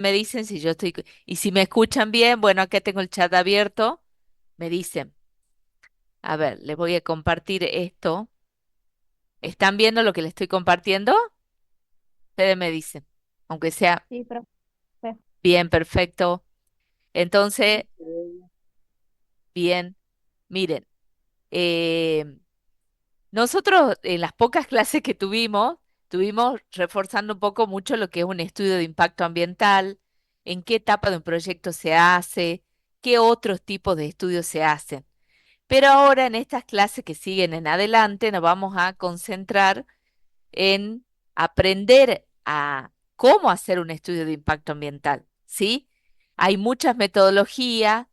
me dicen si yo estoy, y si me escuchan bien, bueno, acá tengo el chat abierto, me dicen, a ver, les voy a compartir esto. ¿Están viendo lo que les estoy compartiendo? Ustedes me dicen, aunque sea Sí, profe. bien, perfecto. Entonces, Ok. bien, miren, eh, nosotros en las pocas clases que tuvimos reforzando un poco mucho lo que es un estudio de impacto ambiental, en qué etapa de un proyecto se hace, qué otros tipos de estudios se hacen. Pero ahora en estas clases que siguen en adelante nos vamos a concentrar en aprender a cómo hacer un estudio de impacto ambiental, ¿sí? Hay muchas metodologías,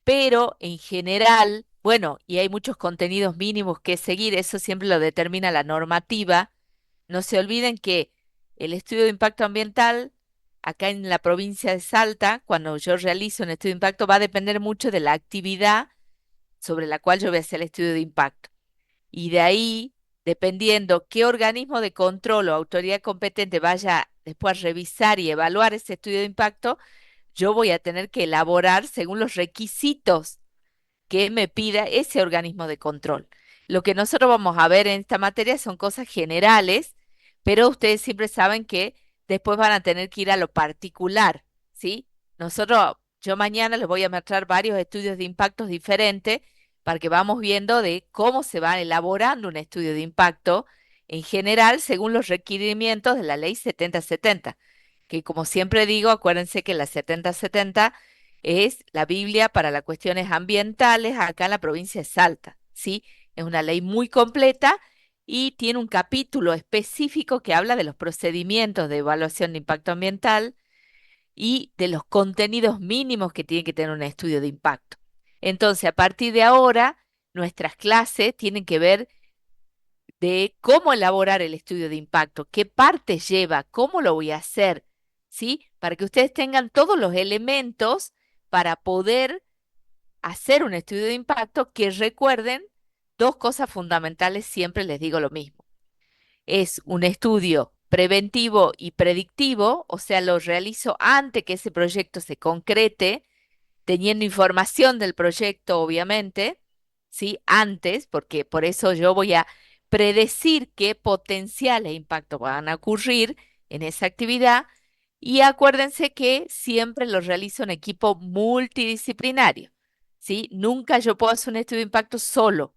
pero en general, bueno, y hay muchos contenidos mínimos que seguir, eso siempre lo determina la normativa. No se olviden que el estudio de impacto ambiental, acá en la provincia de Salta, cuando yo realizo un estudio de impacto, va a depender mucho de la actividad sobre la cual yo voy a hacer el estudio de impacto. Y de ahí, dependiendo qué organismo de control o autoridad competente vaya después a revisar y evaluar ese estudio de impacto, yo voy a tener que elaborar según los requisitos que me pida ese organismo de control. Lo que nosotros vamos a ver en esta materia son cosas generales, pero ustedes siempre saben que después van a tener que ir a lo particular, ¿sí? Yo mañana les voy a mostrar varios estudios de impactos diferentes para que vamos viendo de cómo se va elaborando un estudio de impacto en general según los requerimientos de la ley 7070, que como siempre digo, acuérdense que la 7070 es la Biblia para las cuestiones ambientales acá en la provincia de Salta, ¿sí? Es una ley muy completa y tiene un capítulo específico que habla de los procedimientos de evaluación de impacto ambiental y de los contenidos mínimos que tiene que tener un estudio de impacto. Entonces, a partir de ahora, nuestras clases tienen que ver de cómo elaborar el estudio de impacto, qué partes lleva, cómo lo voy a hacer, ¿sí? Para que ustedes tengan todos los elementos para poder hacer un estudio de impacto que recuerden dos cosas fundamentales, siempre les digo lo mismo. Es un estudio preventivo y predictivo, o sea, lo realizo antes que ese proyecto se concrete, teniendo información del proyecto, obviamente, ¿sí? Antes, porque por eso yo voy a predecir qué potenciales impactos van a ocurrir en esa actividad. Y acuérdense que siempre lo realizo en equipo multidisciplinario, ¿sí? Nunca yo puedo hacer un estudio de impacto solo.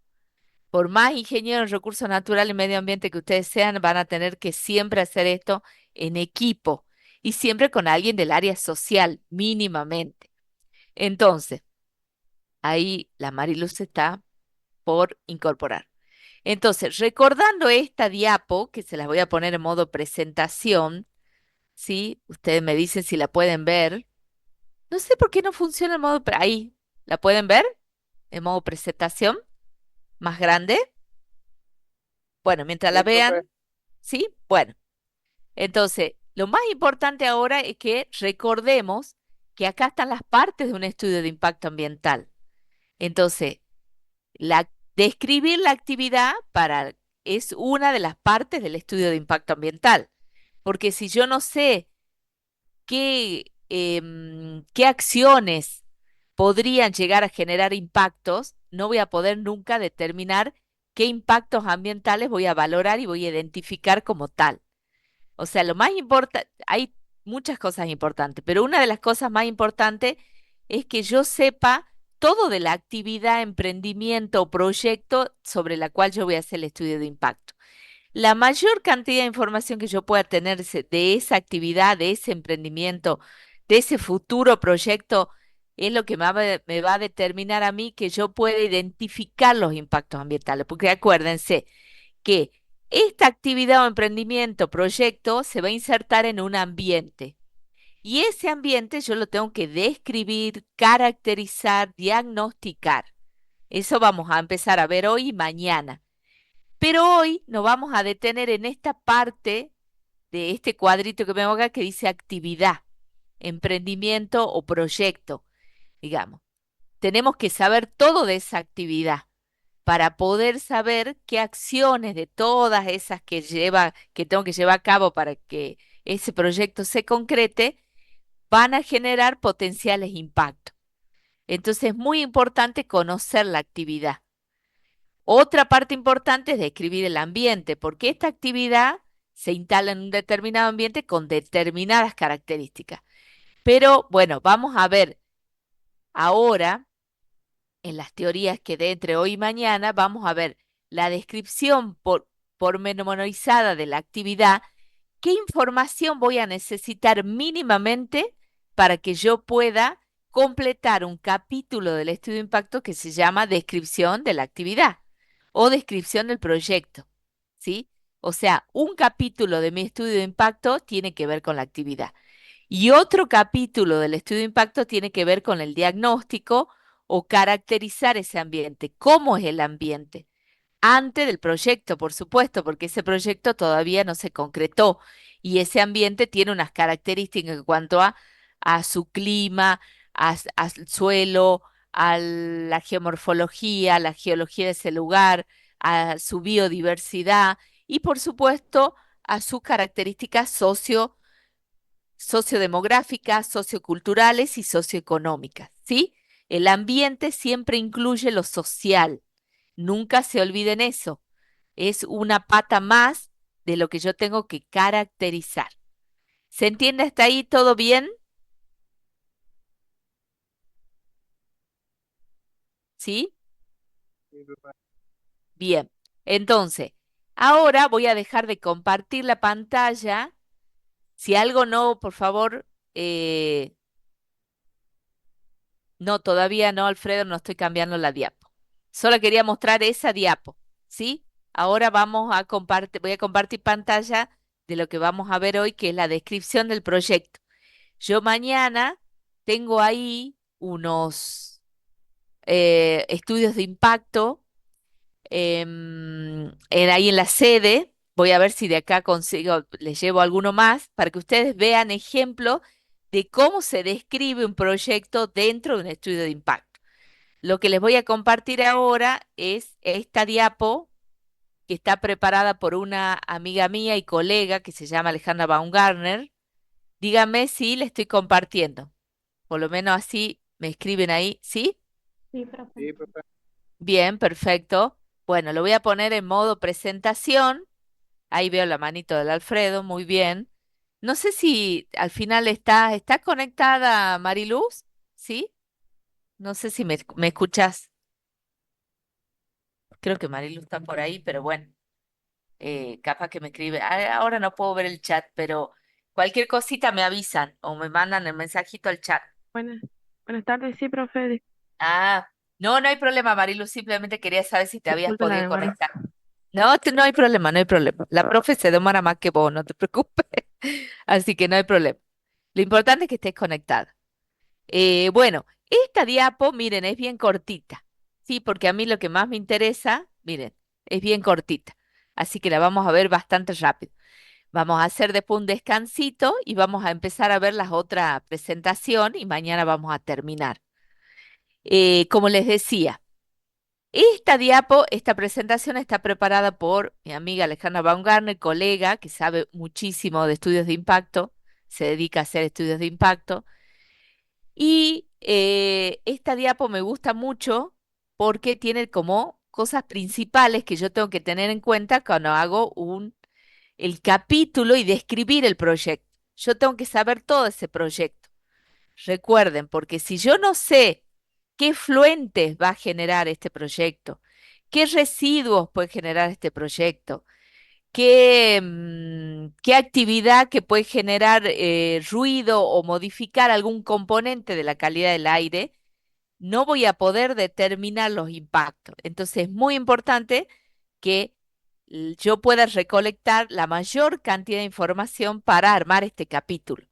Por más ingeniero en recursos naturales y medio ambiente que ustedes sean, van a tener que siempre hacer esto en equipo y siempre con alguien del área social, mínimamente. Entonces, ahí la Mariluz está por incorporar. Entonces, recordando esta diapo, que se las voy a poner en modo presentación, ¿sí? Ustedes me dicen si la pueden ver. No sé por qué no funciona el modo... Ahí, ¿la pueden ver? En modo presentación, más grande. Bueno, mientras la Sí, profe. vean, ¿sí? Bueno, entonces, lo más importante ahora es que recordemos que acá están las partes de un estudio de impacto ambiental. Entonces, describir la actividad es una de las partes del estudio de impacto ambiental, porque si yo no sé qué acciones podrían llegar a generar impactos, no voy a poder nunca determinar qué impactos ambientales voy a valorar y voy a identificar como tal. O sea, lo más importante, hay muchas cosas importantes, pero una de las cosas más importantes es que yo sepa todo de la actividad, emprendimiento o proyecto sobre la cual yo voy a hacer el estudio de impacto. La mayor cantidad de información que yo pueda tener de esa actividad, de ese emprendimiento, de ese futuro proyecto, es lo que me va a determinar a mí que yo pueda identificar los impactos ambientales. Porque acuérdense, que esta actividad o emprendimiento, proyecto, se va a insertar en un ambiente. Y ese ambiente yo lo tengo que describir, caracterizar, diagnosticar. Eso vamos a empezar a ver hoy y mañana. Pero hoy nos vamos a detener en esta parte de este cuadrito que vemos acá que dice actividad, emprendimiento o proyecto, digamos. Tenemos que saber todo de esa actividad para poder saber qué acciones de todas esas que tengo que llevar a cabo para que ese proyecto se concrete, van a generar potenciales impactos. Entonces es muy importante conocer la actividad. Otra parte importante es describir el ambiente, porque esta actividad se instala en un determinado ambiente con determinadas características. Pero bueno, vamos a ver ahora en las teorías que de entre hoy y mañana, vamos a ver la descripción pormenorizada de la actividad. ¿Qué información voy a necesitar mínimamente para que yo pueda completar un capítulo del estudio de impacto que se llama descripción de la actividad o descripción del proyecto? ¿Sí? O sea, un capítulo de mi estudio de impacto tiene que ver con la actividad. Y otro capítulo del estudio de impacto tiene que ver con el diagnóstico o caracterizar ese ambiente. ¿Cómo es el ambiente? Antes del proyecto, por supuesto, porque ese proyecto todavía no se concretó y ese ambiente tiene unas características en cuanto a su clima, al suelo, a la geomorfología, la geología de ese lugar, a su biodiversidad y, por supuesto, a sus características sociodemográficas, socioculturales y socioeconómicas, ¿sí? El ambiente siempre incluye lo social. Nunca se olviden eso. Es una pata más de lo que yo tengo que caracterizar. ¿Se entiende hasta ahí todo bien? ¿Sí? Bien. Entonces, ahora voy a dejar de compartir la pantalla. Si algo no, por favor, no, todavía no, Alfredo, no estoy cambiando la diapo. Solo quería mostrar esa diapo, ¿sí? Ahora vamos a compartir, voy a compartir pantalla de lo que vamos a ver hoy, que es la descripción del proyecto. Yo mañana tengo ahí unos estudios de impacto ahí en la sede. Voy a ver si de acá consigo, les llevo alguno más para que ustedes vean ejemplos de cómo se describe un proyecto dentro de un estudio de impacto. Lo que les voy a compartir ahora es esta diapo que está preparada por una amiga mía y colega que se llama Alejandra Baumgartner. Díganme si le estoy compartiendo. Por lo menos así me escriben ahí, ¿sí? Sí, profe. Sí, profe. Bien, perfecto. Bueno, lo voy a poner en modo presentación. Ahí veo la manito del Alfredo, muy bien. No sé si al final está conectada Mariluz, ¿sí? No sé si me escuchas. Creo que Mariluz está por ahí, pero bueno, capaz que me escribe. Ahora no puedo ver el chat, pero cualquier cosita me avisan o me mandan el mensajito al chat. Buenas, buenas tardes, sí, profe. Ah, no, no hay problema, Mariluz. Simplemente quería saber si te habías Disculpe la podido demora. conectar. No, no hay problema, no hay problema. La profe se demora más que vos, no te preocupes. Así que no hay problema. Lo importante es que estés conectada. Bueno, esta diapo, miren, es bien cortita. Sí, porque a mí lo que más me interesa, miren, es bien cortita. Así que la vamos a ver bastante rápido. Vamos a hacer después un descansito y vamos a empezar a ver las otras presentación y mañana vamos a terminar. Como les decía. Esta diapo, esta presentación está preparada por mi amiga Alejandra Baumgartner, colega que sabe muchísimo de estudios de impacto, se dedica a hacer estudios de impacto. Y esta diapo me gusta mucho porque tiene como cosas principales que yo tengo que tener en cuenta cuando hago el capítulo y describir el proyecto. Yo tengo que saber todo ese proyecto. Recuerden, porque si yo no sé qué fluentes va a generar este proyecto, qué residuos puede generar este proyecto, qué actividad que puede generar ruido o modificar algún componente de la calidad del aire, no voy a poder determinar los impactos. Entonces es muy importante que yo pueda recolectar la mayor cantidad de información para armar este capítulo.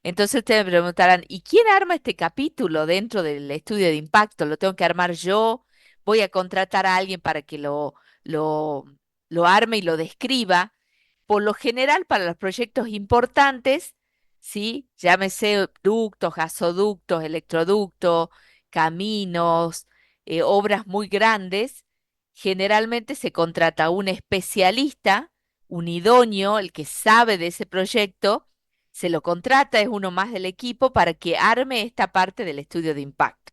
Entonces ustedes me preguntarán, ¿y quién arma este capítulo dentro del estudio de impacto? ¿Lo tengo que armar yo? ¿Voy a contratar a alguien para que lo, lo arme y lo describa? Por lo general, para los proyectos importantes, ¿sí? Llámese ductos, gasoductos, electroductos, caminos, obras muy grandes, generalmente se contrata un especialista, un idóneo, el que sabe de ese proyecto se lo contrata, es uno más del equipo para que arme esta parte del estudio de impacto.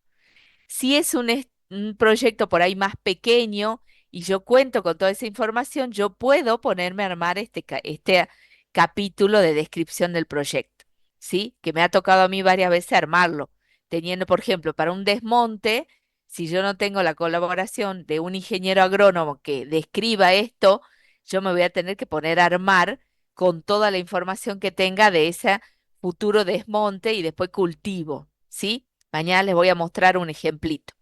Si es un proyecto por ahí más pequeño y yo cuento con toda esa información, yo puedo ponerme a armar este capítulo de descripción del proyecto, ¿sí? Que me ha tocado a mí varias veces armarlo, teniendo, por ejemplo, para un desmonte, si yo no tengo la colaboración de un ingeniero agrónomo que describa esto, yo me voy a tener que poner a armar con toda la información que tenga de ese futuro desmonte y después cultivo, ¿sí? Mañana les voy a mostrar un ejemplito.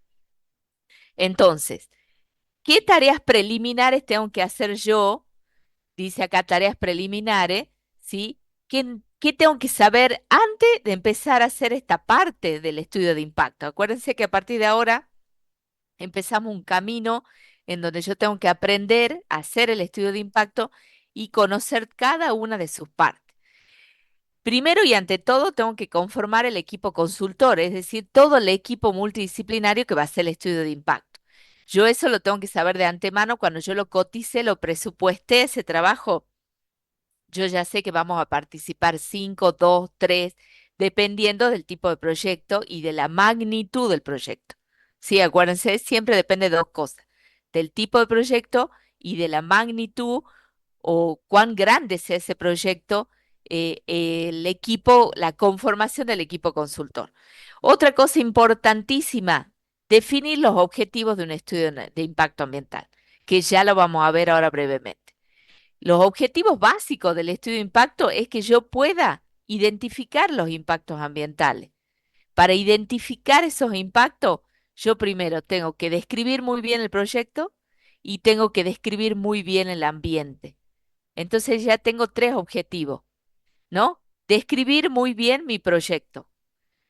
Entonces, ¿qué tareas preliminares tengo que hacer yo? Dice acá tareas preliminares, ¿sí? ¿Qué tengo que saber antes de empezar a hacer esta parte del estudio de impacto? Acuérdense que a partir de ahora empezamos un camino en donde yo tengo que aprender a hacer el estudio de impacto y conocer cada una de sus partes. Primero y ante todo, tengo que conformar el equipo consultor, es decir, todo el equipo multidisciplinario que va a hacer el estudio de impacto. Yo eso lo tengo que saber de antemano cuando yo lo cotice, lo presupuesté, ese trabajo. Yo ya sé que vamos a participar 5, 2, 3, dependiendo del tipo de proyecto y de la magnitud del proyecto. Sí, acuérdense, siempre depende de dos cosas, del tipo de proyecto y de la magnitud o cuán grande sea ese proyecto, el equipo, la conformación del equipo consultor. Otra cosa importantísima, definir los objetivos de un estudio de impacto ambiental, que ya lo vamos a ver ahora brevemente. Los objetivos básicos del estudio de impacto es que yo pueda identificar los impactos ambientales. Para identificar esos impactos, yo primero tengo que describir muy bien el proyecto y tengo que describir muy bien el ambiente. Entonces ya tengo tres objetivos, ¿no? Describir muy bien mi proyecto.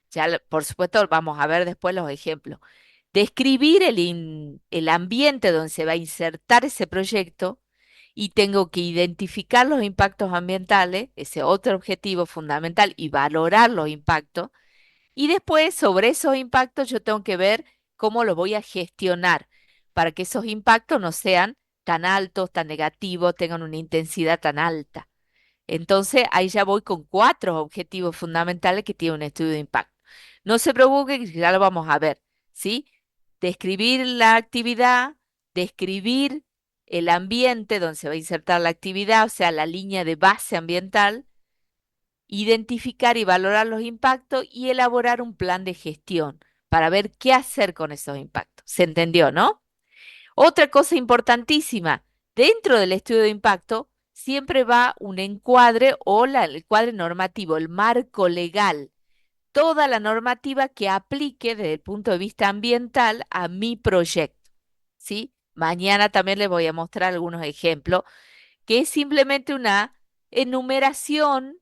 Ya, por supuesto, vamos a ver después los ejemplos. Describir el ambiente donde se va a insertar ese proyecto y tengo que identificar los impactos ambientales, ese otro objetivo fundamental, y valorar los impactos. Y después, sobre esos impactos, yo tengo que ver cómo los voy a gestionar para que esos impactos no sean tan altos, tan negativos, tengan una intensidad tan alta. Entonces, ahí ya voy con cuatro objetivos fundamentales que tiene un estudio de impacto. No se preocupe, que ya lo vamos a ver, ¿sí? Describir la actividad, describir el ambiente donde se va a insertar la actividad, o sea, la línea de base ambiental, identificar y valorar los impactos y elaborar un plan de gestión para ver qué hacer con esos impactos. ¿Se entendió, no? Otra cosa importantísima, dentro del estudio de impacto siempre va un encuadre o el cuadre normativo, el marco legal, toda la normativa que aplique desde el punto de vista ambiental a mi proyecto, ¿sí? Mañana también les voy a mostrar algunos ejemplos, que es simplemente una enumeración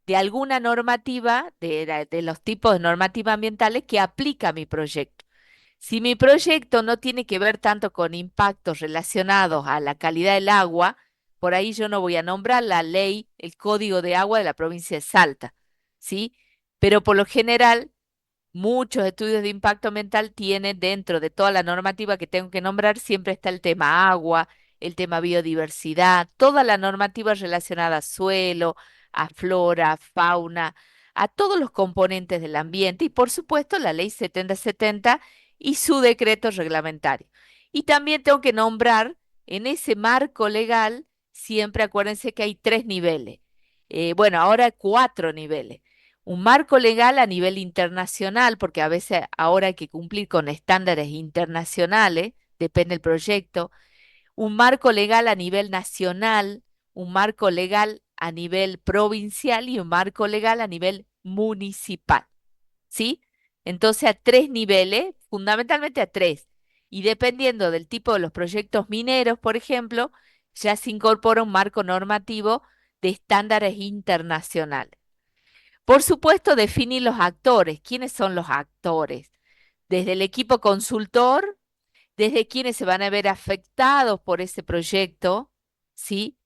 de alguna normativa, de los tipos de normativa ambientales que aplica a mi proyecto. Si mi proyecto no tiene que ver tanto con impactos relacionados a la calidad del agua, por ahí yo no voy a nombrar la ley, el Código de Agua de la provincia de Salta, ¿sí? Pero por lo general, muchos estudios de impacto ambiental tienen dentro de toda la normativa que tengo que nombrar, siempre está el tema agua, el tema biodiversidad, toda la normativa relacionada a suelo, a flora, fauna, a todos los componentes del ambiente y por supuesto la ley 7070 y su decreto reglamentario. Y también tengo que nombrar en ese marco legal, siempre acuérdense que hay tres niveles. Bueno, ahora cuatro niveles. Un marco legal a nivel internacional, porque a veces ahora hay que cumplir con estándares internacionales, depende del proyecto. Un marco legal a nivel nacional, un marco legal a nivel provincial y un marco legal a nivel municipal. ¿Sí? Entonces a tres niveles, fundamentalmente a tres. Y dependiendo del tipo de los proyectos mineros, por ejemplo, ya se incorpora un marco normativo de estándares internacionales. Por supuesto, definir los actores. ¿Quiénes son los actores? Desde el equipo consultor, desde quienes se van a ver afectados por ese proyecto, ¿sí?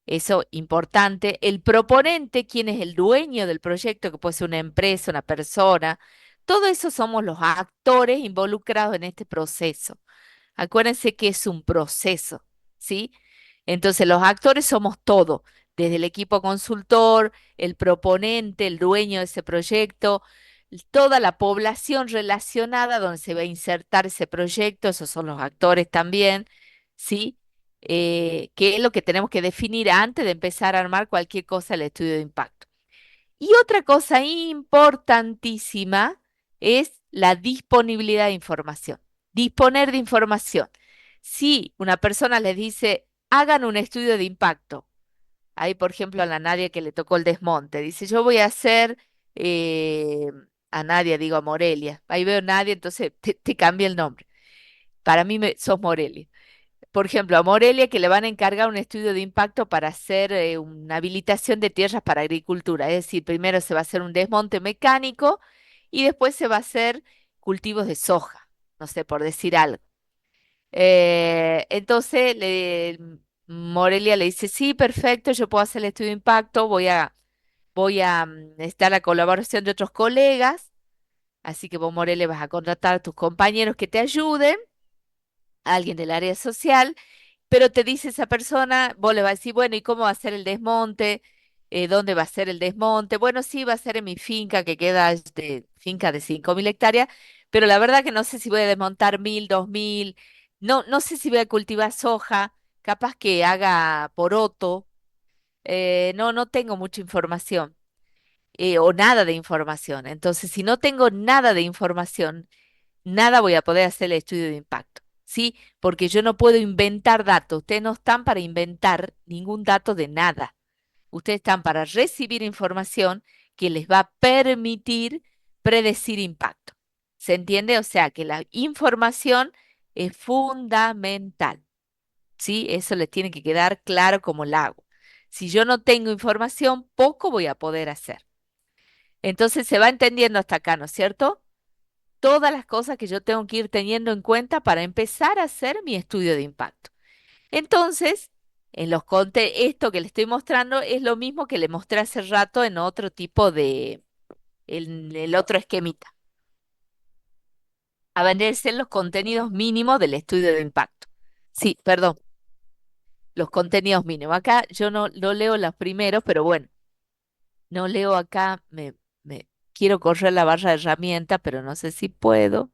Eso importante. El proponente, quién es el dueño del proyecto, que puede ser una empresa, una persona. Todo eso somos los actores involucrados en este proceso. Acuérdense que es un proceso, ¿sí? Entonces, los actores somos todos, desde el equipo consultor, el proponente, el dueño de ese proyecto, toda la población relacionada donde se va a insertar ese proyecto, esos son los actores también, ¿sí? Que es lo que tenemos que definir antes de empezar a armar cualquier cosa del estudio de impacto. Y otra cosa importantísima es la disponibilidad de información. Disponer de información. Si una persona les dice, hagan un estudio de impacto, ahí por ejemplo a la Nadia que le tocó el desmonte, dice, yo voy a hacer, eh, a Nadia digo a Morelia, ahí veo Nadia, entonces te cambia el nombre. Para mí sos Morelia. Por ejemplo, a Morelia que le van a encargar un estudio de impacto para hacer una habilitación de tierras para agricultura. Es decir, primero se va a hacer un desmonte mecánico y después se va a hacer cultivos de soja, no sé, por decir algo. Entonces, Morelia le dice, sí, perfecto, yo puedo hacer el estudio de impacto, voy a necesitar la colaboración de otros colegas, así que vos, Morelia, vas a contratar a tus compañeros que te ayuden, a alguien del área social, pero te dice esa persona, vos le vas a decir, bueno, ¿y cómo va a ser el desmonte? ¿Dónde va a ser el desmonte? Bueno, sí, va a ser en mi finca que queda, finca de 5.000 hectáreas, pero la verdad que no sé si voy a desmontar 1.000, 2.000, no sé si voy a cultivar soja, capaz que haga poroto, no tengo mucha información, o nada de información. Entonces, si no tengo nada de información, nada voy a poder hacer el estudio de impacto, ¿sí? Porque yo no puedo inventar datos. Ustedes no están para inventar ningún dato de nada. Ustedes están para recibir información que les va a permitir predecir impacto. ¿Se entiende? O sea que la información es fundamental, ¿sí? Eso les tiene que quedar claro como el agua. Si yo no tengo información, poco voy a poder hacer. Entonces se va entendiendo hasta acá, ¿no es cierto? Todas las cosas que yo tengo que ir teniendo en cuenta para empezar a hacer mi estudio de impacto. Entonces, esto que le estoy mostrando es lo mismo que le mostré hace rato en otro tipo el otro esquemita. A venir a ser los contenidos mínimos del estudio de impacto. Sí, perdón, los contenidos mínimos. Acá yo no leo los primeros, pero bueno, no leo acá, quiero correr la barra de herramientas, pero no sé si puedo.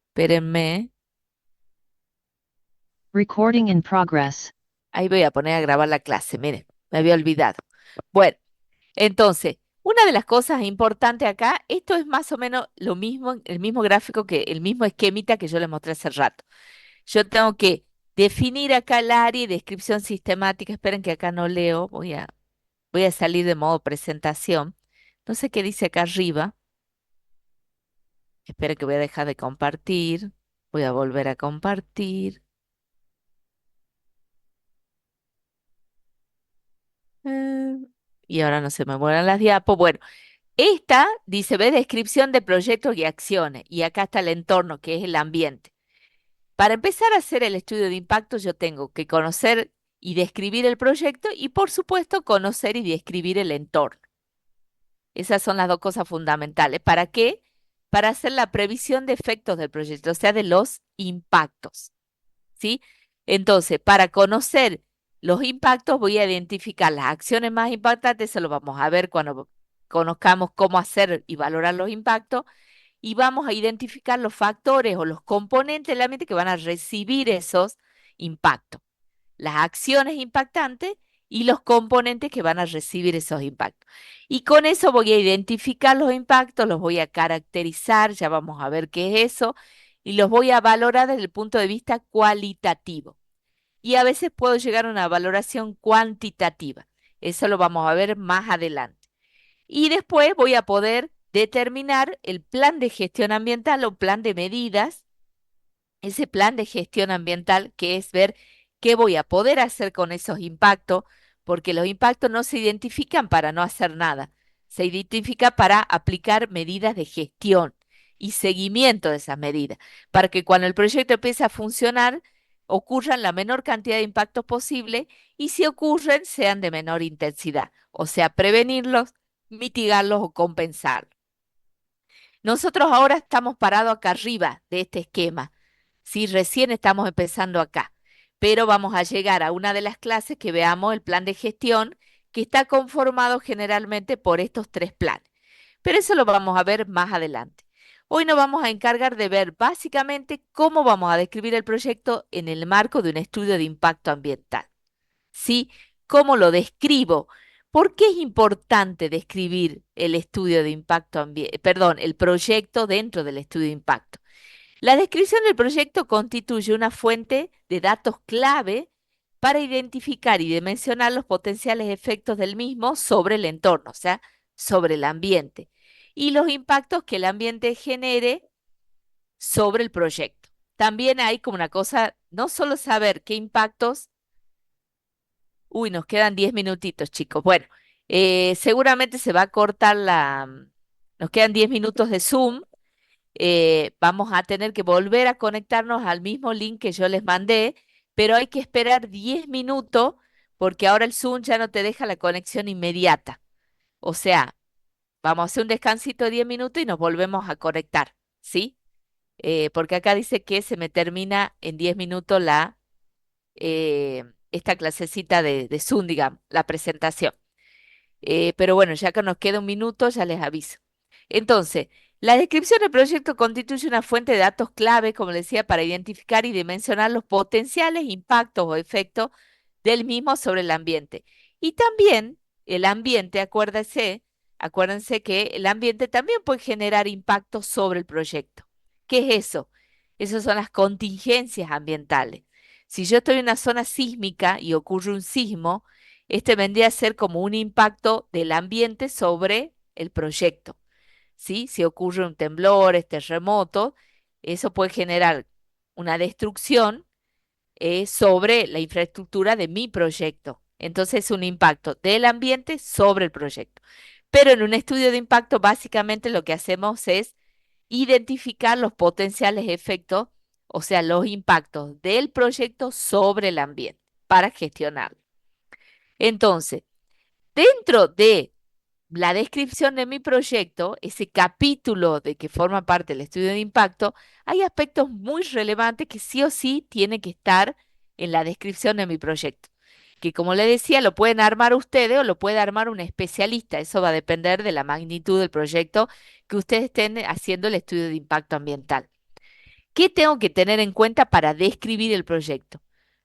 Espérenme. Recording in progress. Ahí voy a poner a grabar la clase, miren, me había olvidado. Bueno, entonces, una de las cosas importantes acá, esto es más o menos lo mismo, el mismo gráfico que el mismo esquemita que yo les mostré hace rato. Yo tengo que definir acá el área y descripción sistemática. Esperen que acá no leo, voy a salir de modo presentación. No sé qué dice acá arriba. Esperen que voy a dejar de compartir. Voy a volver a compartir. Eh, y ahora no se me mueven las diapos. Bueno. Esta dice, ve descripción de proyectos y acciones, y acá está el entorno, que es el ambiente. Para empezar a hacer el estudio de impacto, yo tengo que conocer y describir el proyecto y, por supuesto, conocer y describir el entorno. Esas son las dos cosas fundamentales. ¿Para qué? Para hacer la previsión de efectos del proyecto, o sea, de los impactos. ¿Sí? Entonces, para conocer los impactos, voy a identificar las acciones más impactantes, eso lo vamos a ver cuando conozcamos cómo hacer y valorar los impactos, y vamos a identificar los factores o los componentes del ambiente que van a recibir esos impactos, las acciones impactantes y los componentes que van a recibir esos impactos. Y con eso voy a identificar los impactos, los voy a caracterizar, ya vamos a ver qué es eso, y los voy a valorar desde el punto de vista cualitativo. Y a veces puedo llegar a una valoración cuantitativa. Eso lo vamos a ver más adelante. Y después voy a poder determinar el plan de gestión ambiental o plan de medidas, ese plan de gestión ambiental que es ver qué voy a poder hacer con esos impactos, porque los impactos no se identifican para no hacer nada, se identifica para aplicar medidas de gestión y seguimiento de esas medidas, para que cuando el proyecto empiece a funcionar, ocurran la menor cantidad de impactos posible y si ocurren, sean de menor intensidad, o sea, prevenirlos, mitigarlos o compensarlos. Nosotros ahora estamos parados acá arriba de este esquema. Sí, recién estamos empezando acá, pero vamos a llegar a una de las clases que veamos el plan de gestión, que está conformado generalmente por estos tres planes. Pero eso lo vamos a ver más adelante. Hoy nos vamos a encargar de ver básicamente cómo vamos a describir el proyecto en el marco de un estudio de impacto ambiental. ¿Sí? ¿Cómo lo describo? ¿Por qué es importante describir el estudio de impacto perdón, el proyecto dentro del estudio de impacto? La descripción del proyecto constituye una fuente de datos clave para identificar y dimensionar los potenciales efectos del mismo sobre el entorno, o sea, sobre el ambiente, y los impactos que el ambiente genere sobre el proyecto. También hay como una cosa, no solo saber qué impactos. Uy, nos quedan 10 minutitos, chicos. Bueno, seguramente se va a cortar Nos quedan 10 minutos de Zoom. Vamos a tener que volver a conectarnos al mismo link que yo les mandé, pero hay que esperar 10 minutos porque ahora el Zoom ya no te deja la conexión inmediata. O sea, vamos a hacer un descansito de 10 minutos y nos volvemos a conectar, ¿sí? Porque acá dice que se me termina en 10 minutos esta clasecita de Zoom, digamos, la presentación. Pero bueno, ya que nos queda un minuto, ya les aviso. Entonces, la descripción del proyecto constituye una fuente de datos clave, como les decía, para identificar y dimensionar los potenciales impactos o efectos del mismo sobre el ambiente. Y también el ambiente, acuérdense que el ambiente también puede generar impactos sobre el proyecto. ¿Qué es eso? Esas son las contingencias ambientales. Si yo estoy en una zona sísmica y ocurre un sismo, este vendría a ser como un impacto del ambiente sobre el proyecto, ¿sí? Si ocurre un temblor, terremoto, eso puede generar una destrucción sobre la infraestructura de mi proyecto. Entonces es un impacto del ambiente sobre el proyecto. Pero en un estudio de impacto, básicamente lo que hacemos es identificar los potenciales efectos, o sea, los impactos del proyecto sobre el ambiente para gestionarlo. Entonces, dentro de la descripción de mi proyecto, ese capítulo de que forma parte del estudio de impacto, hay aspectos muy relevantes que sí o sí tienen que estar en la descripción de mi proyecto. Que como le decía, lo pueden armar ustedes o lo puede armar un especialista. Eso va a depender de la magnitud del proyecto que ustedes estén haciendo el estudio de impacto ambiental. ¿Qué tengo que tener en cuenta para describir el proyecto?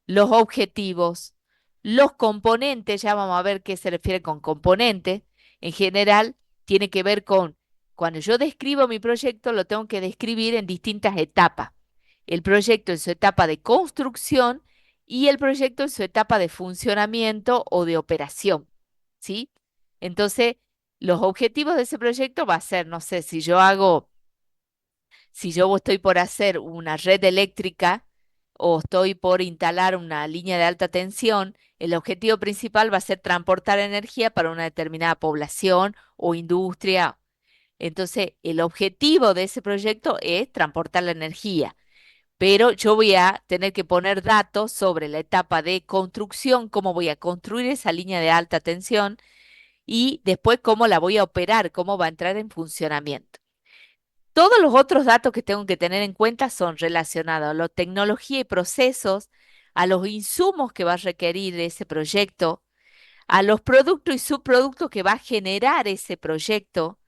Los objetivos, los componentes, ya vamos a ver qué se refiere con componentes. En general, tiene que ver con, cuando yo describo mi proyecto, lo tengo que describir en distintas etapas. El proyecto en su etapa de construcción y el proyecto en su etapa de funcionamiento o de operación, ¿sí? Entonces, los objetivos de ese proyecto va a ser, no sé, si yo estoy por hacer una red eléctrica o estoy por instalar una línea de alta tensión, el objetivo principal va a ser transportar energía para una determinada población o industria. Entonces, el objetivo de ese proyecto es transportar la energía, pero yo voy a tener que poner datos sobre la etapa de construcción, cómo voy a construir esa línea de alta tensión y después cómo la voy a operar, cómo va a entrar en funcionamiento. Todos los otros datos que tengo que tener en cuenta son relacionados a la tecnología y procesos, a los insumos que va a requerir ese proyecto, a los productos y subproductos que va a generar ese proyecto,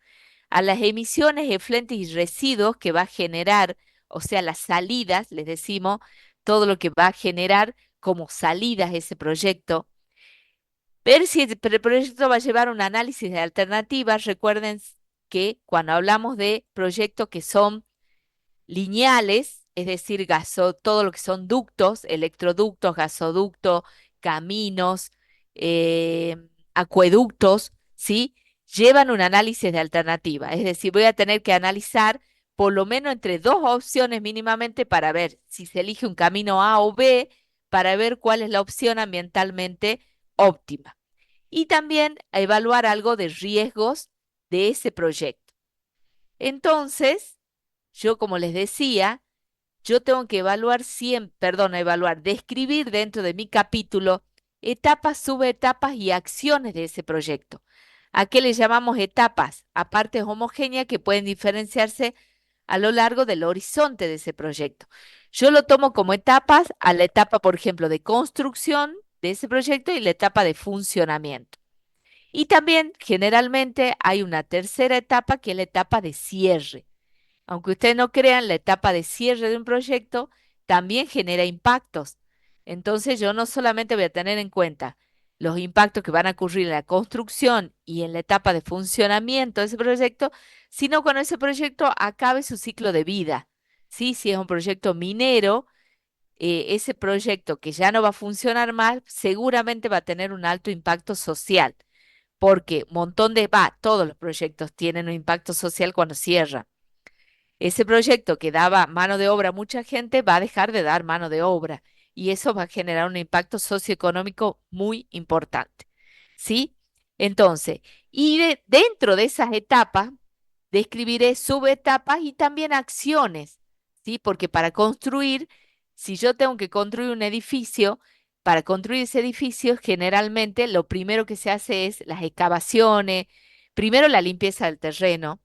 a las emisiones, efluentes y residuos que va a generar, o sea, las salidas, les decimos, todo lo que va a generar como salidas ese proyecto. Ver si el proyecto va a llevar un análisis de alternativas. Recuerden que cuando hablamos de proyectos que son lineales, es decir, todo lo que son ductos, electroductos, gasoductos, caminos, eh, acueductos, ¿sí? Llevan un análisis de alternativa. Es decir, voy a tener que analizar por lo menos entre dos opciones mínimamente para ver si se elige un camino A o B, para ver cuál es la opción ambientalmente óptima. Y también a evaluar algo de riesgos de ese proyecto. Entonces, yo como les decía, yo tengo que evaluar describir dentro de mi capítulo etapas, subetapas y acciones de ese proyecto. ¿A qué le llamamos etapas? A partes homogéneas que pueden diferenciarse a lo largo del horizonte de ese proyecto. Yo lo tomo como etapas a la etapa, por ejemplo, de construcción de ese proyecto y la etapa de funcionamiento. Y también generalmente hay una tercera etapa que es la etapa de cierre. Aunque ustedes no crean, la etapa de cierre de un proyecto también genera impactos. Entonces yo no solamente voy a tener en cuenta los impactos que van a ocurrir en la construcción y en la etapa de funcionamiento de ese proyecto, sino cuando ese proyecto acabe su ciclo de vida. ¿Sí? Si es un proyecto minero, ese proyecto que ya no va a funcionar más, seguramente va a tener un alto impacto social, porque todos los proyectos tienen un impacto social cuando cierran. Ese proyecto que daba mano de obra a mucha gente va a dejar de dar mano de obra y eso va a generar un impacto socioeconómico muy importante. ¿Sí? Entonces, dentro de esas etapas, describiré subetapas y también acciones, ¿sí? Porque para construir, si yo tengo que construir un edificio, para construir ese edificio, generalmente lo primero que se hace es las excavaciones, primero la limpieza del terreno,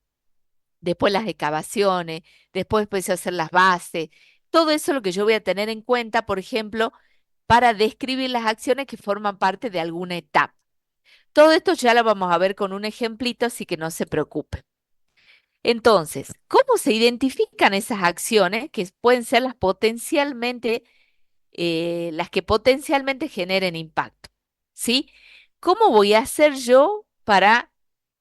después las excavaciones, después empecé a hacer las bases. Todo eso es lo que yo voy a tener en cuenta, por ejemplo, para describir las acciones que forman parte de alguna etapa. Todo esto ya lo vamos a ver con un ejemplito, así que no se preocupen. Entonces, ¿cómo se identifican esas acciones que pueden ser las que potencialmente generen impacto? ¿Sí? ¿Cómo voy a hacer yo para,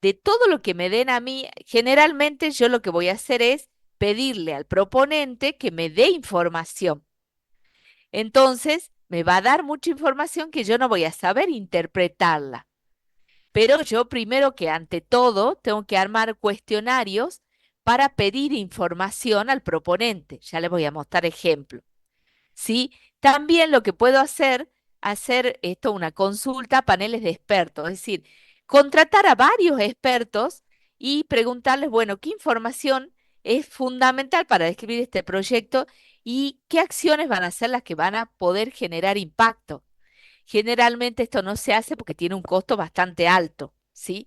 de todo lo que me den a mí, generalmente yo lo que voy a hacer es pedirle al proponente que me dé información. Entonces, me va a dar mucha información que yo no voy a saber interpretarla. Pero yo primero que ante todo tengo que armar cuestionarios para pedir información al proponente. Ya les voy a mostrar ejemplos. ¿Sí? También lo que puedo hacer esto una consulta a paneles de expertos, es decir, contratar a varios expertos y preguntarles, bueno, ¿qué información es fundamental para describir este proyecto y qué acciones van a ser las que van a poder generar impacto? Generalmente esto no se hace porque tiene un costo bastante alto, ¿sí?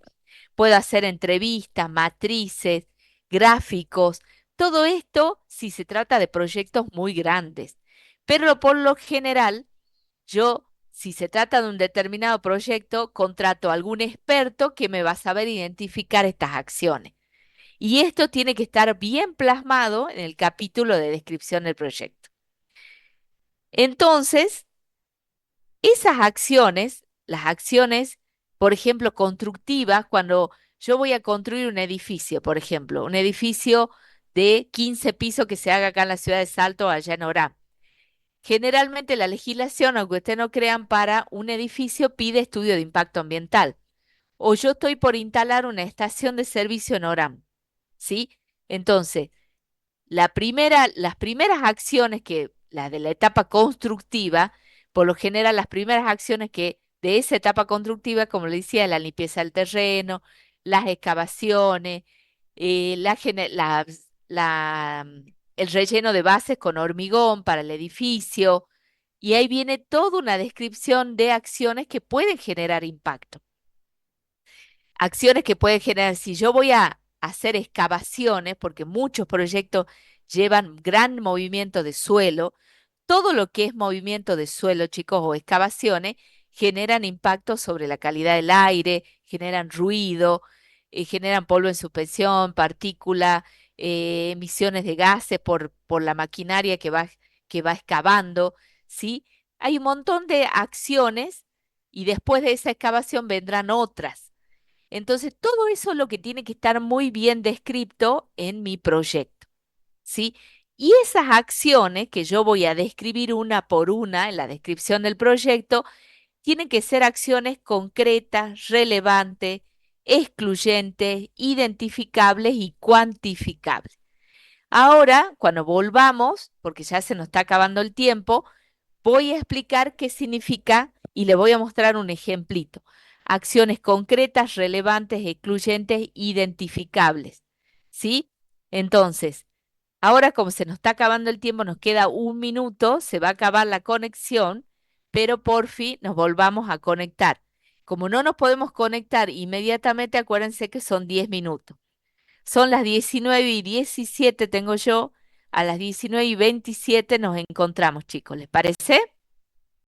Puedo hacer entrevistas, matrices, gráficos, todo esto si se trata de proyectos muy grandes. Pero por lo general, yo, si se trata de un determinado proyecto, contrato a algún experto que me va a saber identificar estas acciones. Y esto tiene que estar bien plasmado en el capítulo de descripción del proyecto. Entonces, esas acciones, las acciones, por ejemplo, constructivas, cuando yo voy a construir un edificio, por ejemplo, un edificio de 15 pisos que se haga acá en la ciudad de Salto, allá en Orán. Generalmente la legislación, aunque ustedes no crean, para un edificio pide estudio de impacto ambiental. O yo estoy por instalar una estación de servicio en Orán, ¿sí? Entonces, las primeras acciones las de la etapa constructiva, por lo general las primeras acciones que de esa etapa constructiva, como le decía, la limpieza del terreno, las excavaciones, el relleno de bases con hormigón para el edificio, y ahí viene toda una descripción de acciones que pueden generar impacto. Acciones que pueden generar, si yo voy a hacer excavaciones, porque muchos proyectos llevan gran movimiento de suelo, todo lo que es movimiento de suelo, chicos, o excavaciones, generan impacto sobre la calidad del aire, generan ruido, generan polvo en suspensión, partícula, emisiones de gases por la maquinaria que va excavando, ¿sí? Hay un montón de acciones y después de esa excavación vendrán otras. Entonces, todo eso es lo que tiene que estar muy bien descrito en mi proyecto, ¿sí? Y esas acciones que yo voy a describir una por una en la descripción del proyecto, tienen que ser acciones concretas, relevantes, excluyentes, identificables y cuantificables. Ahora, cuando volvamos, porque ya se nos está acabando el tiempo, voy a explicar qué significa y le voy a mostrar un ejemplito. Acciones concretas, relevantes, excluyentes, identificables. ¿Sí? Entonces, ahora como se nos está acabando el tiempo, nos queda un minuto, se va a acabar la conexión, pero por fin nos volvamos a conectar. Como no nos podemos conectar inmediatamente, acuérdense que son 10 minutos. Son las 19:17 tengo yo, a las 19:27 nos encontramos, chicos. ¿Les parece?